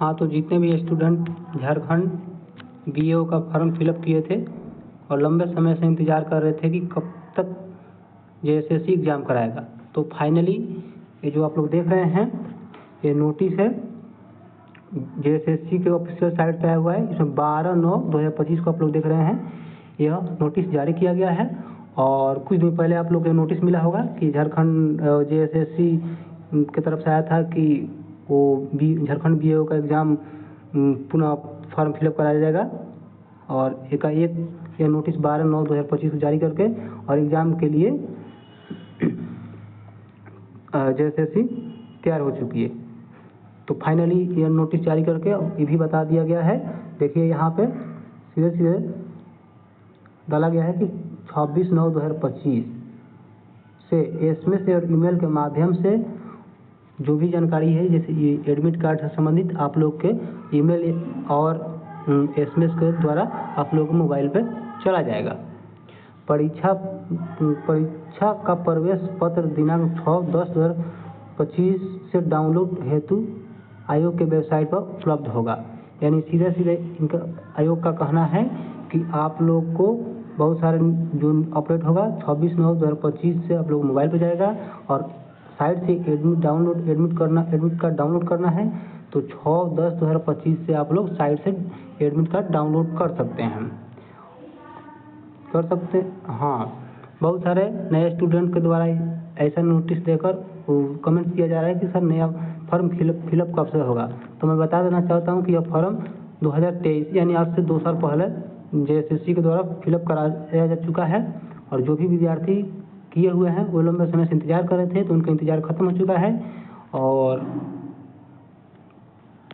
हाँ, तो जितने भी स्टूडेंट झारखंड बीएओ का फॉर्म फिलअप किए थे और लंबे समय से इंतज़ार कर रहे थे कि कब तक जेएसएससी एग्ज़ाम कराएगा, तो फाइनली ये जो आप लोग देख रहे हैं ये नोटिस है, जेएसएससी के ऑफिशियल साइट पे आया हुआ है। इसमें 12/9/2025 को आप लोग देख रहे हैं, यह नोटिस जारी किया गया है। और कुछ दिन पहले आप लोग को नोटिस मिला होगा कि झारखंड जेएसएससी की तरफ से आया था कि वो झारखंड बीएओ का एग्ज़ाम पुनः फॉर्म फिलअप कराया जाएगा। और एकाएक यह नोटिस 12/9/2025 को जारी करके और एग्ज़ाम के लिए जेएसएससी तैयार हो चुकी है। तो फाइनली यह नोटिस जारी करके ये भी बता दिया गया है, देखिए यहाँ पे सीधे डाला गया है कि 26/9/2025 से एसएमएस और ईमेल के माध्यम से जो भी जानकारी है, जैसे ये एडमिट कार्ड से संबंधित आप लोग के ईमेल और एसएमएस के द्वारा आप लोग को मोबाइल पे चला जाएगा। परीक्षा का प्रवेश पत्र दिनांक 6/10/2025 से डाउनलोड हेतु आयोग के वेबसाइट पर उपलब्ध होगा। यानी सीधे इनका आयोग का कहना है कि आप लोग को बहुत सारे जो अपडेट होगा 26/9/2025 से आप लोग मोबाइल पर जाएगा और साइट से एडमिट कार्ड डाउनलोड करना है, तो 6/10/2025 से आप लोग साइट से एडमिट कार्ड डाउनलोड कर सकते हैं। हाँ, बहुत सारे नए स्टूडेंट के द्वारा ऐसा नोटिस देकर कमेंट किया जा रहा है कि सर नया फॉर्म फिलअप कब से होगा। तो मैं बता देना चाहता हूँ कि यह फॉर्म 2023 यानी आज से 2 साल पहले जेएसएससी के द्वारा फिलअप कराया जा चुका है। और जो भी विद्यार्थी किए हुए हैं वो लंबे समय से इंतजार कर रहे थे, तो उनका इंतजार खत्म हो चुका है। और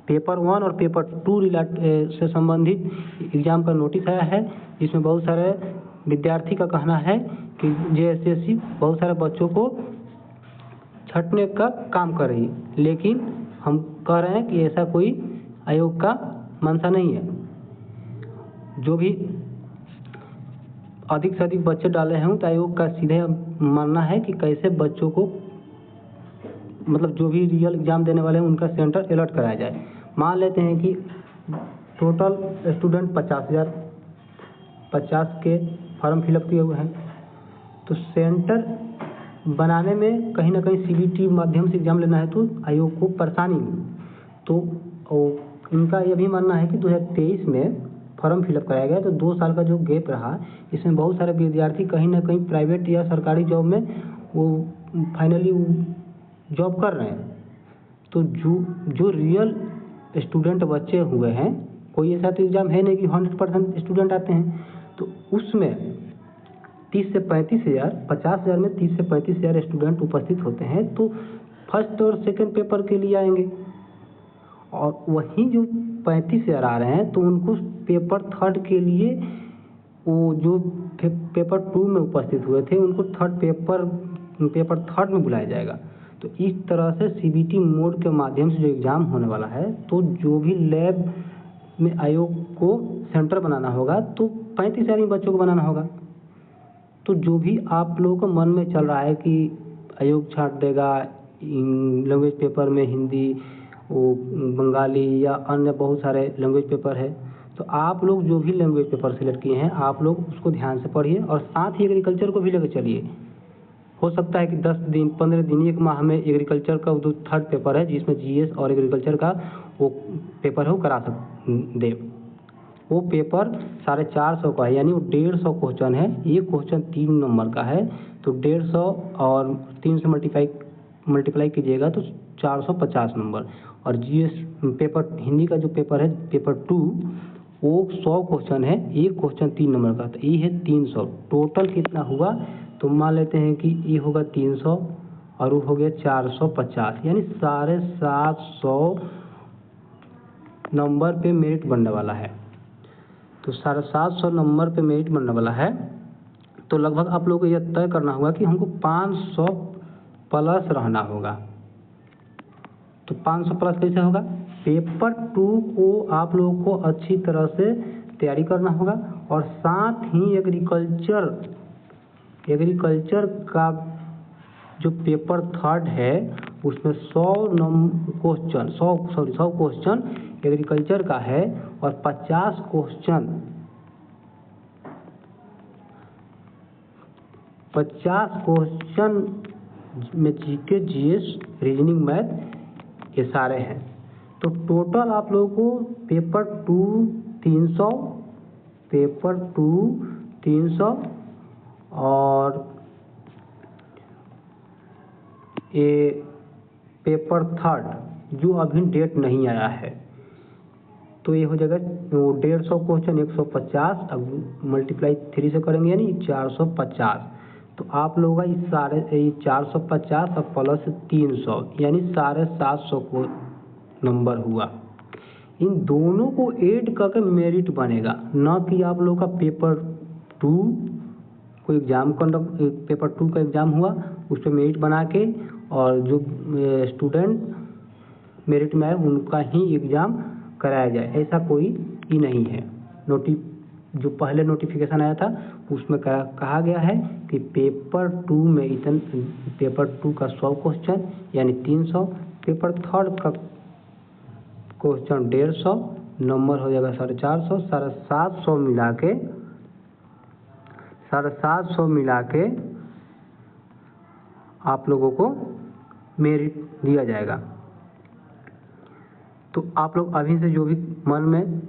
पेपर 1 और पेपर 2 से संबंधित एग्ज़ाम का नोटिस आया है, जिसमें बहुत सारे विद्यार्थी का कहना है कि जेएसएससी बहुत सारे बच्चों को छंटने का काम कर रही है, लेकिन हम कह रहे हैं कि ऐसा कोई आयोग का मंशा नहीं है। जो भी अधिक से अधिक बच्चे डाले हैं तो आयोग का सीधे मानना है कि कैसे बच्चों को, मतलब जो भी रियल एग्ज़ाम देने वाले हैं उनका सेंटर अलर्ट कराया जाए। मान लेते हैं कि टोटल स्टूडेंट 50 के फॉर्म फिलअप किए हुए हैं, तो सेंटर बनाने में कहीं ना कहीं सीबीटी माध्यम से एग्ज़ाम लेना है तो आयोग को परेशानी हुई। तो इनका यह भी मानना है कि 2023 में फॉर्म फिलअप कराया गया, तो 2 साल का जो गैप रहा, इसमें बहुत सारे विद्यार्थी कहीं ना कहीं प्राइवेट या सरकारी जॉब में वो फाइनली जॉब कर रहे हैं। तो जो रियल स्टूडेंट बच्चे हुए हैं, कोई ऐसा तो एग्ज़ाम है नहीं कि 100% स्टूडेंट आते हैं, तो उसमें 30 से 35 हज़ार, 50,000 में 30 से 35 हज़ार स्टूडेंट उपस्थित होते हैं, तो फर्स्ट और सेकंड पेपर के लिए आएंगे। और वहीं जो 35,000 आ रहे हैं, तो उनको पेपर 3 के लिए वो जो पेपर 2 में उपस्थित हुए थे उनको पेपर 3 में बुलाया जाएगा। तो इस तरह से सीबीटी मोड के माध्यम से जो एग्ज़ाम होने वाला है, तो जो भी लैब में आयोग को सेंटर बनाना होगा तो 35,000 ही बच्चों को बनाना होगा। तो जो भी आप लोगों को मन में चल रहा है कि आयोग छांट देगा लैंग्वेज पेपर में, हिंदी, वो बंगाली या अन्य बहुत सारे लैंग्वेज पेपर है, तो आप लोग जो भी लैंग्वेज पेपर सिलेक्ट किए हैं आप लोग उसको ध्यान से पढ़िए और साथ ही एग्रीकल्चर को भी लेकर चलिए। हो सकता है कि 10 दिन, 15 दिन, 1 माह में एग्रीकल्चर का जो 3rd पेपर है, जिसमें जीएस और एग्रीकल्चर का वो पेपर है वो करा दे। वो पेपर 450 का है, यानी वो 150 क्वेश्चन है। एक क्वेश्चन 3 नंबर का है, तो 150 और 3 से मल्टीप्लाई कीजिएगा तो 450 नंबर। और जीएस पेपर हिंदी का जो पेपर है पेपर 2, वो 100 क्वेश्चन है, एक क्वेश्चन 3 नंबर का, तो ये है 300। टोटल कितना हुआ, तो मान लेते हैं कि ये होगा 300 और वो हो गया 450, यानी 750 नंबर पे मेरिट बनने वाला है। तो 750 नंबर पे मेरिट बनने वाला है, तो लगभग आप लोगों को यह तय करना होगा कि हमको 500 प्लस रहना होगा। तो 500 प्लस कैसे होगा? पेपर 2 को आप लोगों को अच्छी तरह से तैयारी करना होगा और साथ ही एग्रीकल्चर का जो पेपर 3rd है उसमें 100 क्वेश्चन एग्रीकल्चर का है और 50 क्वेश्चन में जीके, जीएस, रीजनिंग, मैथ ये सारे हैं। तो टोटल आप लोगों को पेपर 2 300 और ये पेपर 3 जो अभी डेट नहीं आया है, तो ये हो जाएगा 150 क्वेश्चन 150, अब मल्टीप्लाई 3 से करेंगे यानी 450। तो आप लोगों का इस सारे 450 और प्लस 300 यानी 750 को नंबर हुआ। इन दोनों को ऐड करके मेरिट बनेगा, न कि आप लोगों का पेपर 2 कोई एग्जाम पेपर 2 का एग्जाम हुआ उस पर मेरिट बना के और जो स्टूडेंट मेरिट में आए उनका ही एग्ज़ाम कराया जाए, ऐसा कोई ही नहीं है। जो पहले नोटिफिकेशन आया था उसमें कहा गया है कि पेपर 2 में पेपर 2 का 100 क्वेश्चन यानी 300, पेपर 3 का क्वेश्चन 150, नंबर हो जाएगा 450, 750 मिला के आप लोगों को मेरिट दिया जाएगा। तो आप लोग अभी से जो भी मन में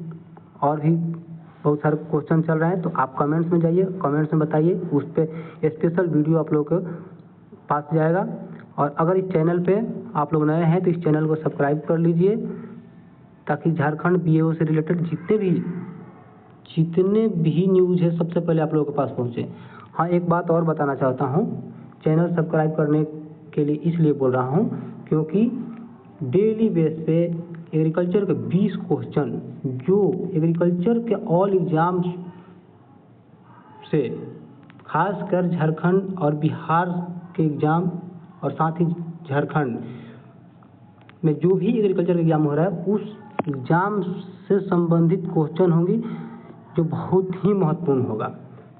और भी बहुत सारे क्वेश्चन चल रहे हैं तो आप कमेंट्स में जाइए, कमेंट्स में बताइए, उस पर स्पेशल वीडियो आप लोगों के पास जाएगा। और अगर इस चैनल पे आप लोग नए हैं तो इस चैनल को सब्सक्राइब कर लीजिए ताकि झारखंड बीएओ से रिलेटेड जितने भी न्यूज़ है सबसे पहले आप लोगों के पास पहुँचे। हाँ, एक बात और बताना चाहता हूँ, चैनल सब्सक्राइब करने के लिए इसलिए बोल रहा हूँ क्योंकि डेली बेस पे एग्रीकल्चर के 20 क्वेश्चन जो एग्रीकल्चर के ऑल एग्जाम्स से खासकर झारखंड और बिहार के एग्ज़ाम और साथ ही झारखंड में जो भी एग्रीकल्चर एग्ज़ाम हो रहा है उस एग्ज़ाम से संबंधित क्वेश्चन होंगी जो बहुत ही महत्वपूर्ण होगा।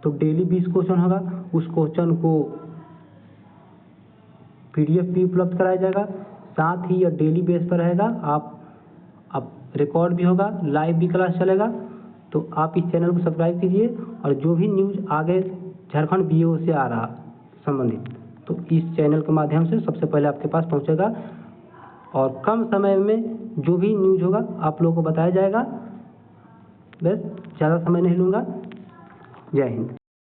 तो डेली 20 क्वेश्चन होगा, उस क्वेश्चन को PDF भी उपलब्ध कराया जाएगा, साथ ही यह डेली बेस पर रहेगा। आप रिकॉर्ड भी होगा, लाइव भी क्लास चलेगा। तो आप इस चैनल को सब्सक्राइब कीजिए और जो भी न्यूज़ आगे झारखंड बीएओ से आ रहा संबंधित तो इस चैनल के माध्यम से सबसे पहले आपके पास पहुंचेगा और कम समय में जो भी न्यूज़ होगा आप लोगों को बताया जाएगा। बस ज़्यादा समय नहीं लूँगा। जय हिंद।